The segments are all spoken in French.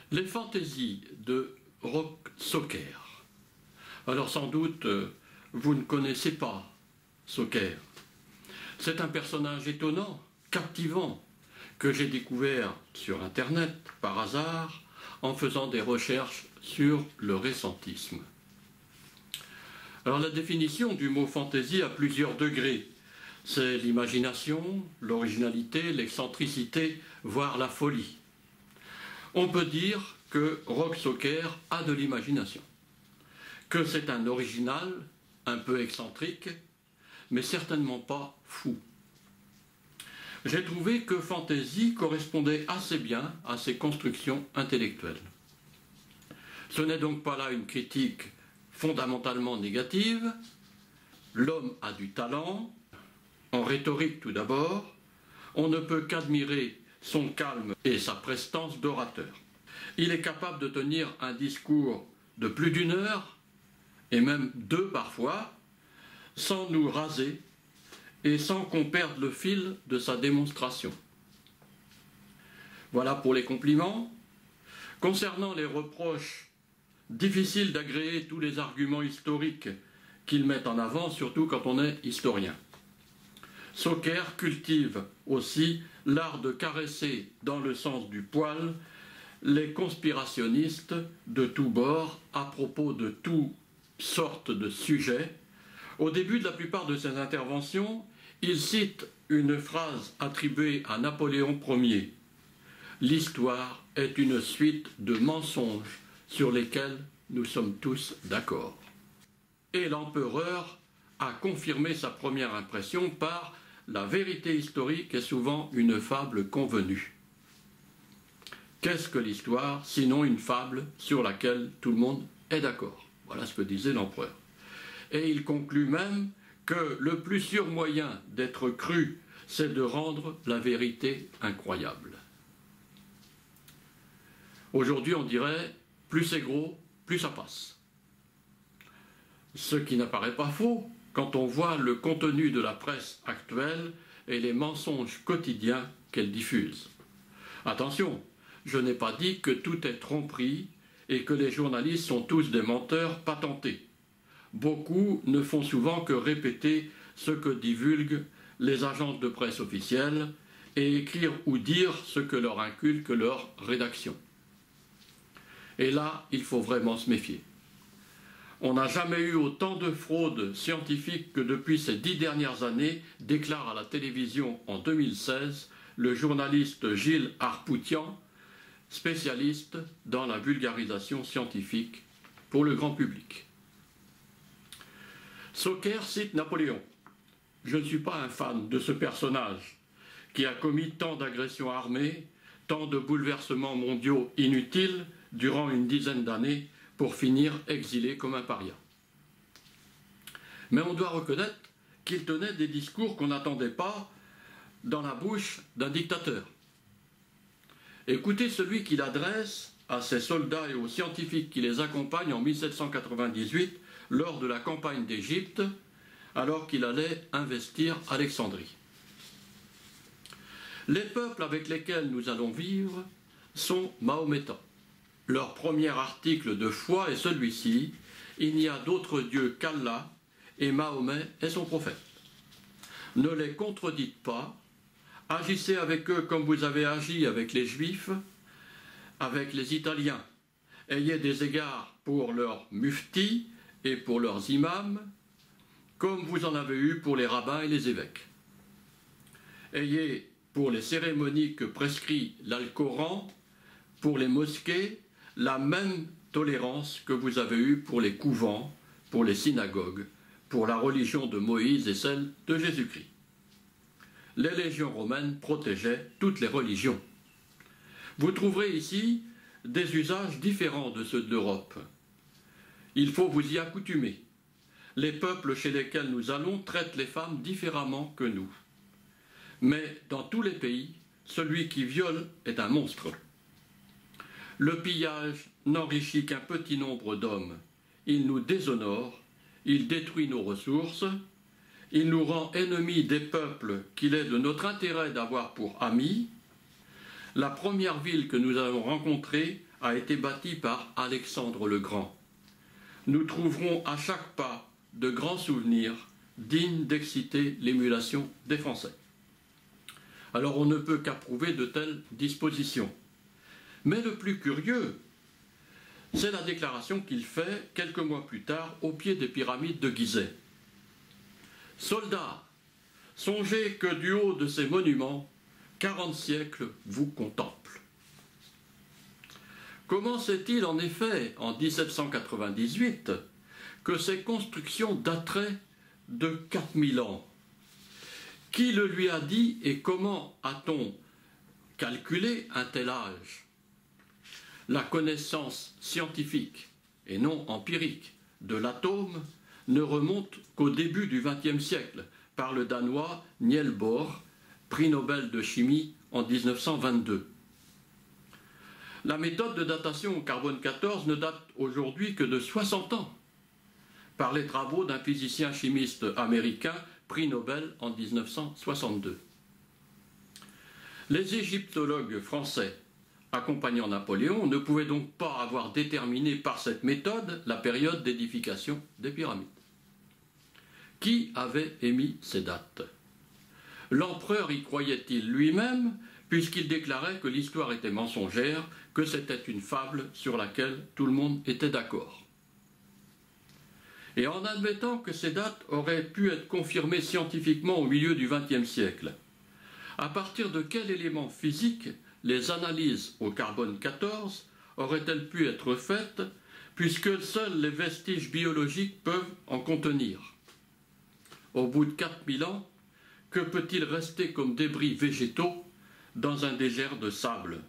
Les fantaisies de Roch Saucker. Alors sans doute, vous ne connaissez pas Saucker. C'est un personnage étonnant, captivant, que j'ai découvert sur Internet par hasard en faisant des recherches sur le récentisme. Alors la définition du mot fantaisie a plusieurs degrés. C'est l'imagination, l'originalité, l'excentricité, voire la folie. On peut dire que Roch Saucker a de l'imagination, que c'est un original, un peu excentrique, mais certainement pas fou. J'ai trouvé que fantaisie correspondait assez bien à ses constructions intellectuelles. Ce n'est donc pas là une critique fondamentalement négative. L'homme a du talent, en rhétorique tout d'abord. On ne peut qu'admirer son calme et sa prestance d'orateur. Il est capable de tenir un discours de plus d'1 heure, et même 2 parfois, sans nous raser et sans qu'on perde le fil de sa démonstration. Voilà pour les compliments. Concernant les reproches, difficile d'agréer tous les arguments historiques qu'il met en avant, surtout quand on est historien. Saucker cultive aussi l'art de caresser dans le sens du poil les conspirationnistes de tous bords à propos de toutes sortes de sujets. Au début de la plupart de ses interventions, il cite une phrase attribuée à Napoléon Ier. « L'histoire est une suite de mensonges sur lesquels nous sommes tous d'accord. » Et l'empereur a confirmé sa première impression par « La vérité historique est souvent une fable convenue. » Qu'est-ce que l'histoire, sinon une fable sur laquelle tout le monde est d'accord? Voilà ce que disait l'empereur. Et il conclut même que le plus sûr moyen d'être cru, c'est de rendre la vérité incroyable. Aujourd'hui, on dirait, plus c'est gros, plus ça passe. Ce qui n'apparaît pas faux quand on voit le contenu de la presse actuelle et les mensonges quotidiens qu'elle diffuse. Attention, je n'ai pas dit que tout est tromperie et que les journalistes sont tous des menteurs patentés. Beaucoup ne font souvent que répéter ce que divulguent les agences de presse officielles et écrire ou dire ce que leur inculque leur rédaction. Et là, il faut vraiment se méfier. On n'a jamais eu autant de fraudes scientifiques que depuis ces 10 dernières années, déclare à la télévision en 2016 le journaliste Gilles Arpoutian, spécialiste dans la vulgarisation scientifique pour le grand public. Saucker cite Napoléon. Je ne suis pas un fan de ce personnage qui a commis tant d'agressions armées, tant de bouleversements mondiaux inutiles durant une dizaine d'années pour finir exilé comme un paria. Mais on doit reconnaître qu'il tenait des discours qu'on n'attendait pas dans la bouche d'un dictateur. Écoutez celui qu'il adresse à ses soldats et aux scientifiques qui les accompagnent en 1798 lors de la campagne d'Égypte, alors qu'il allait investir Alexandrie. Les peuples avec lesquels nous allons vivre sont mahométans. Leur premier article de foi est celui-ci: il n'y a d'autre Dieu qu'Allah et Mahomet est son prophète. Ne les contredites pas, agissez avec eux comme vous avez agi avec les Juifs, avec les Italiens. Ayez des égards pour leurs muftis et pour leurs imams, comme vous en avez eu pour les rabbins et les évêques. Ayez pour les cérémonies que prescrit l'Alcoran, pour les mosquées, la même tolérance que vous avez eue pour les couvents, pour les synagogues, pour la religion de Moïse et celle de Jésus-Christ. Les légions romaines protégeaient toutes les religions. Vous trouverez ici des usages différents de ceux de l'Europe. Il faut vous y accoutumer. Les peuples chez lesquels nous allons traitent les femmes différemment que nous. Mais dans tous les pays, celui qui viole est un monstre. Le pillage n'enrichit qu'un petit nombre d'hommes. Il nous déshonore, il détruit nos ressources, il nous rend ennemis des peuples qu'il est de notre intérêt d'avoir pour amis. La première ville que nous allons rencontrer a été bâtie par Alexandre le Grand. Nous trouverons à chaque pas de grands souvenirs dignes d'exciter l'émulation des Français. Alors on ne peut qu'approuver de telles dispositions. Mais le plus curieux, c'est la déclaration qu'il fait quelques mois plus tard au pied des pyramides de Gizeh. « Soldats, songez que du haut de ces monuments, 40 siècles vous contemplent. » Comment sait-il en effet, en 1798, que ces constructions dateraient de 4000 ans? Qui le lui a dit et comment a-t-on calculé un tel âge? La connaissance scientifique, et non empirique, de l'atome ne remonte qu'au début du XXe siècle, par le Danois Niels Bohr, prix Nobel de chimie en 1922. La méthode de datation au carbone 14 ne date aujourd'hui que de 60 ans, par les travaux d'un physicien chimiste américain, prix Nobel en 1962. Les égyptologues français accompagnant Napoléon ne pouvaient donc pas avoir déterminé par cette méthode la période d'édification des pyramides. Qui avait émis ces dates? L'empereur y croyait-il lui-même, puisqu'il déclarait que l'histoire était mensongère, que c'était une fable sur laquelle tout le monde était d'accord. Et en admettant que ces dates auraient pu être confirmées scientifiquement au milieu du XXe siècle, à partir de quel élément physique les analyses au carbone 14 auraient-elles pu être faites, puisque seuls les vestiges biologiques peuvent en contenir? Au bout de 4000 ans, que peut-il rester comme débris végétaux dans un désert de sable?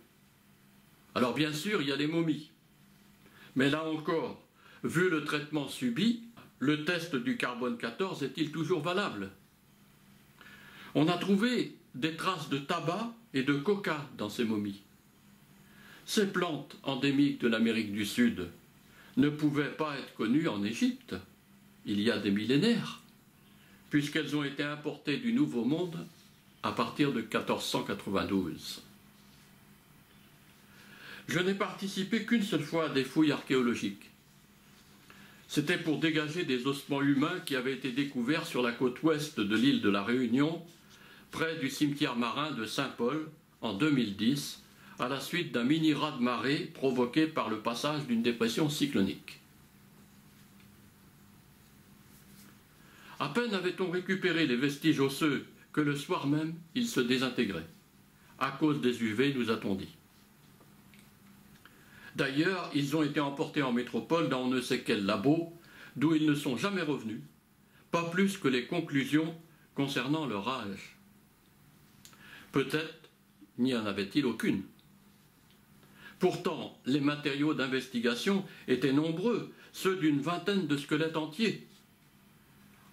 Alors bien sûr, il y a les momies. Mais là encore, vu le traitement subi, le test du carbone 14 est-il toujours valable? On a trouvé des traces de tabac et de coca dans ces momies. Ces plantes endémiques de l'Amérique du Sud ne pouvaient pas être connues en Égypte il y a des millénaires, puisqu'elles ont été importées du Nouveau Monde à partir de 1492. Je n'ai participé qu'une seule fois à des fouilles archéologiques. C'était pour dégager des ossements humains qui avaient été découverts sur la côte ouest de l'île de la Réunion, près du cimetière marin de Saint-Paul, en 2010, à la suite d'un mini raz-de-marée provoqué par le passage d'une dépression cyclonique. À peine avait-on récupéré les vestiges osseux que le soir même, ils se désintégraient. À cause des UV, nous a-t-on dit. D'ailleurs, ils ont été emportés en métropole dans on ne sait quel labo, d'où ils ne sont jamais revenus, pas plus que les conclusions concernant leur âge. Peut-être n'y en avait-il aucune. Pourtant, les matériaux d'investigation étaient nombreux, ceux d'une vingtaine de squelettes entiers.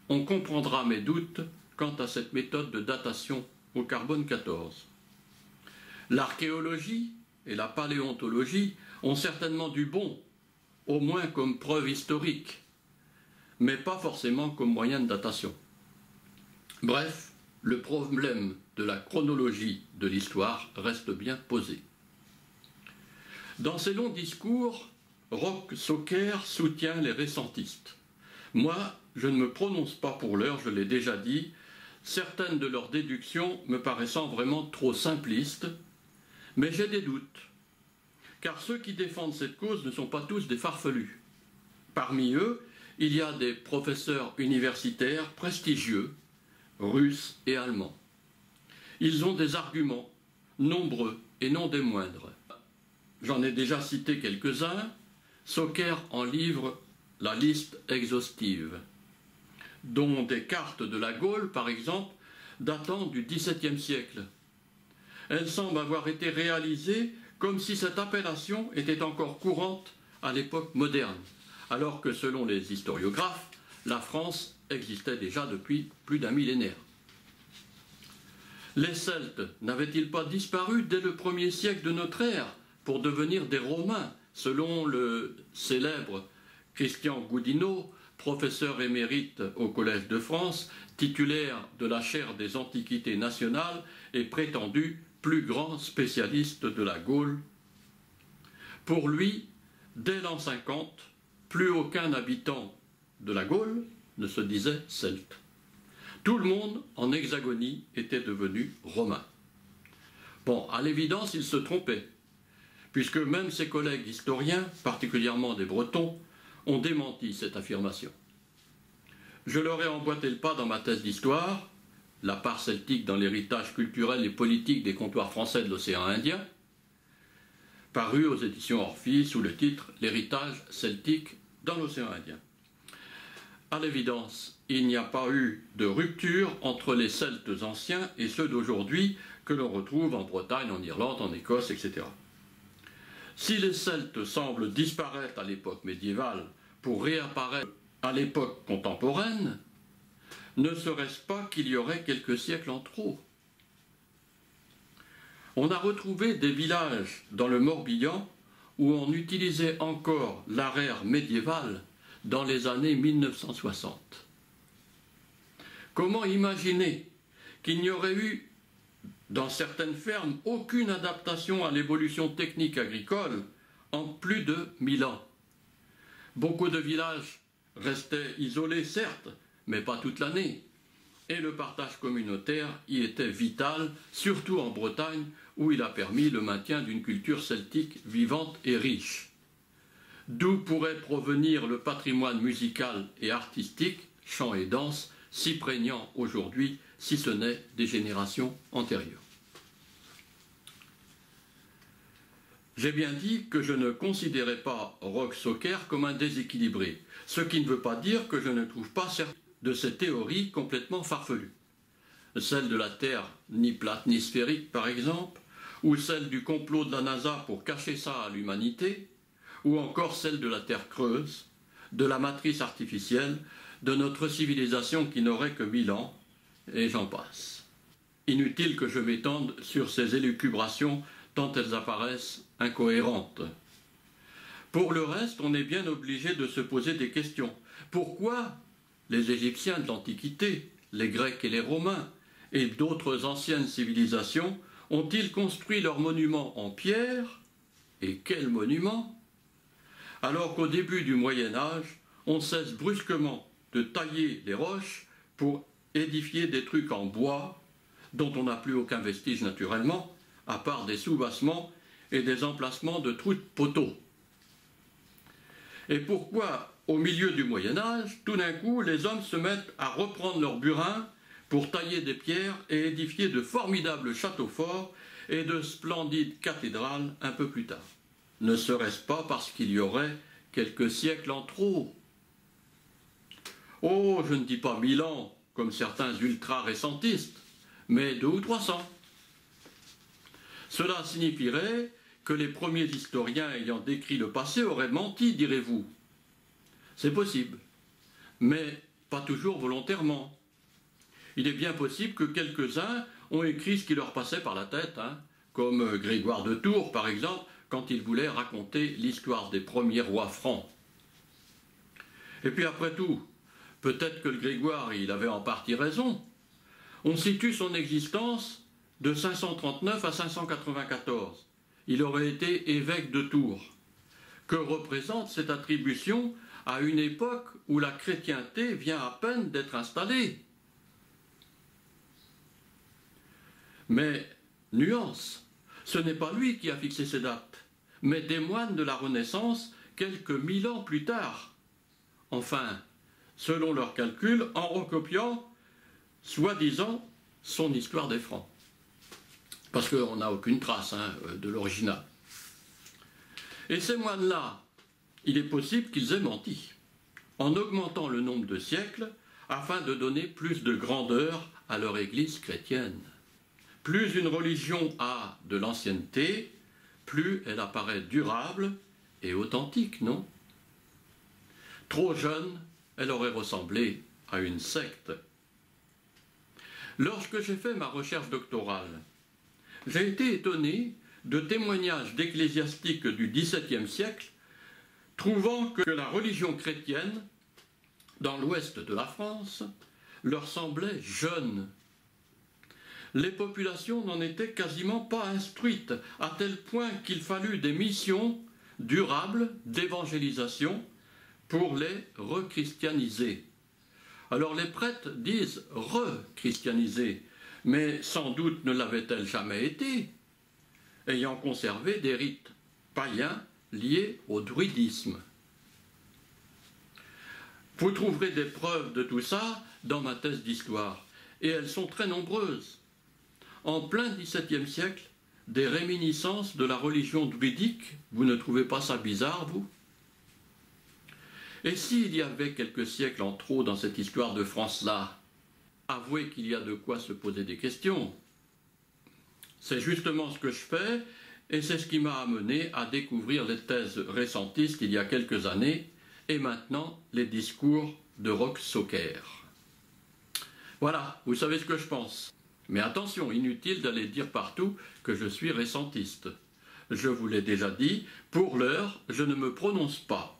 On comprendra mes doutes quant à cette méthode de datation au carbone 14. L'archéologie et la paléontologie ont certainement du bon, au moins comme preuve historique, mais pas forcément comme moyen de datation. Bref, le problème de la chronologie de l'histoire reste bien posé. Dans ses longs discours, Roch-Saucker soutient les récentistes. Moi, je ne me prononce pas pour l'heure, je l'ai déjà dit, certaines de leurs déductions me paraissant vraiment trop simplistes, mais j'ai des doutes, car ceux qui défendent cette cause ne sont pas tous des farfelus. Parmi eux, il y a des professeurs universitaires prestigieux, russes et allemands. Ils ont des arguments, nombreux et non des moindres. J'en ai déjà cité quelques-uns, Saucker en livre la liste exhaustive, dont des cartes de la Gaule, par exemple, datant du XVIIe siècle. Elles semblent avoir été réalisées comme si cette appellation était encore courante à l'époque moderne, alors que selon les historiographes, la France existait déjà depuis plus d'un millénaire. Les Celtes n'avaient-ils pas disparu dès le 1er siècle de notre ère pour devenir des Romains, selon le célèbre Christian Goudineau, professeur émérite au Collège de France, titulaire de la chaire des Antiquités nationales et prétendu plus grand spécialiste de la Gaule? Pour lui, dès l'an 50, plus aucun habitant de la Gaule ne se disait celte. Tout le monde en Hexagonie était devenu romain. Bon, à l'évidence, il se trompait, puisque même ses collègues historiens, particulièrement des Bretons, ont démenti cette affirmation. Je leur ai emboîté le pas dans ma thèse d'histoire, la part celtique dans l'héritage culturel et politique des comptoirs français de l'océan Indien, paru aux éditions Orphie sous le titre « L'héritage celtique dans l'océan Indien ». À l'évidence, il n'y a pas eu de rupture entre les Celtes anciens et ceux d'aujourd'hui que l'on retrouve en Bretagne, en Irlande, en Écosse, etc. Si les Celtes semblent disparaître à l'époque médiévale pour réapparaître à l'époque contemporaine, ne serait-ce pas qu'il y aurait quelques siècles en trop? On a retrouvé des villages dans le Morbihan où on utilisait encore l'araire médiéval dans les années 1960. Comment imaginer qu'il n'y aurait eu dans certaines fermes aucune adaptation à l'évolution technique agricole en plus de 1000 ans? Beaucoup de villages restaient isolés, certes, mais pas toute l'année. Et le partage communautaire y était vital, surtout en Bretagne, où il a permis le maintien d'une culture celtique vivante et riche. D'où pourrait provenir le patrimoine musical et artistique, chant et danse, si prégnant aujourd'hui, si ce n'est des générations antérieures. J'ai bien dit que je ne considérais pas Rock-Soker comme un déséquilibré, ce qui ne veut pas dire que je ne trouve pas certaines de ces théories complètement farfelues. Celle de la Terre ni plate ni sphérique, par exemple, ou celle du complot de la NASA pour cacher ça à l'humanité, ou encore celle de la Terre creuse, de la matrice artificielle, de notre civilisation qui n'aurait que 1000 ans, et j'en passe. Inutile que je m'étende sur ces élucubrations tant elles apparaissent incohérentes. Pour le reste, on est bien obligé de se poser des questions. Pourquoi les Égyptiens de l'Antiquité, les Grecs et les Romains, et d'autres anciennes civilisations ont-ils construit leurs monuments en pierre? Et quels monuments? Alors qu'au début du Moyen-Âge, on cesse brusquement de tailler les roches pour édifier des trucs en bois, dont on n'a plus aucun vestige naturellement, à part des soubassements et des emplacements de trous de poteaux. Et pourquoi, au milieu du Moyen-Âge, tout d'un coup, les hommes se mettent à reprendre leur burin pour tailler des pierres et édifier de formidables châteaux forts et de splendides cathédrales un peu plus tard? Ne serait-ce pas parce qu'il y aurait quelques siècles en trop? Oh, je ne dis pas 1000 ans, comme certains ultra-récentistes, mais 200 ou 300. Cela signifierait que les premiers historiens ayant décrit le passé auraient menti, direz-vous. C'est possible, mais pas toujours volontairement. Il est bien possible que quelques-uns ont écrit ce qui leur passait par la tête, comme Grégoire de Tours, par exemple, quand il voulait raconter l'histoire des premiers rois francs. Et puis après tout, peut-être que le Grégoire, il avait en partie raison. On situe son existence de 539 à 594. Il aurait été évêque de Tours. Que représente cette attribution à une époque où la chrétienté vient à peine d'être installée? Mais, nuance, ce n'est pas lui qui a fixé ces dates, mais des moines de la Renaissance quelques 1000 ans plus tard. Enfin, selon leurs calculs, en recopiant, soi-disant, son histoire des Francs. Parce qu'on n'a aucune trace de l'original. Et ces moines-là, il est possible qu'ils aient menti, en augmentant le nombre de siècles, afin de donner plus de grandeur à leur église chrétienne. Plus une religion a de l'ancienneté, plus elle apparaît durable et authentique, non? Trop jeune, elle aurait ressemblé à une secte. Lorsque j'ai fait ma recherche doctorale, j'ai été étonné de témoignages d'ecclésiastiques du XVIIe siècle trouvant que la religion chrétienne, dans l'ouest de la France, leur semblait jeune. Les populations n'en étaient quasiment pas instruites, à tel point qu'il fallut des missions durable d'évangélisation pour les rechristianiser. Alors les prêtres disent rechristianiser, mais sans doute ne l'avait-elle jamais été, ayant conservé des rites païens liés au druidisme. Vous trouverez des preuves de tout ça dans ma thèse d'histoire, et elles sont très nombreuses. En plein XVIIe siècle, des réminiscences de la religion druidique, vous ne trouvez pas ça bizarre, vous? Et s'il y avait quelques siècles en trop dans cette histoire de France-là, avouez qu'il y a de quoi se poser des questions. C'est justement ce que je fais, et c'est ce qui m'a amené à découvrir les thèses récentistes il y a quelques années, et maintenant les discours de Roch Saucker. Voilà, vous savez ce que je pense. Mais attention, inutile d'aller dire partout que je suis récentiste. Je vous l'ai déjà dit, pour l'heure, je ne me prononce pas,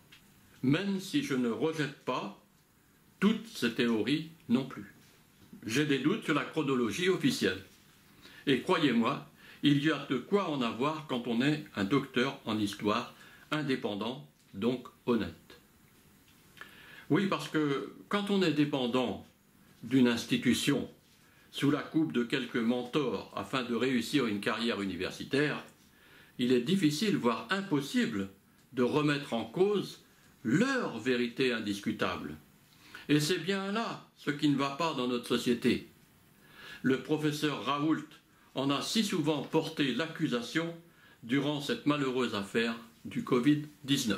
même si je ne rejette pas toutes ces théories non plus. J'ai des doutes sur la chronologie officielle. Et croyez-moi, il y a de quoi en avoir quand on est un docteur en histoire, indépendant, donc honnête. Oui, parce que quand on est dépendant d'une institution, sous la coupe de quelques mentors afin de réussir une carrière universitaire, il est difficile, voire impossible, de remettre en cause leur vérité indiscutable. Et c'est bien là ce qui ne va pas dans notre société. Le professeur Raoult en a si souvent porté l'accusation durant cette malheureuse affaire du Covid-19.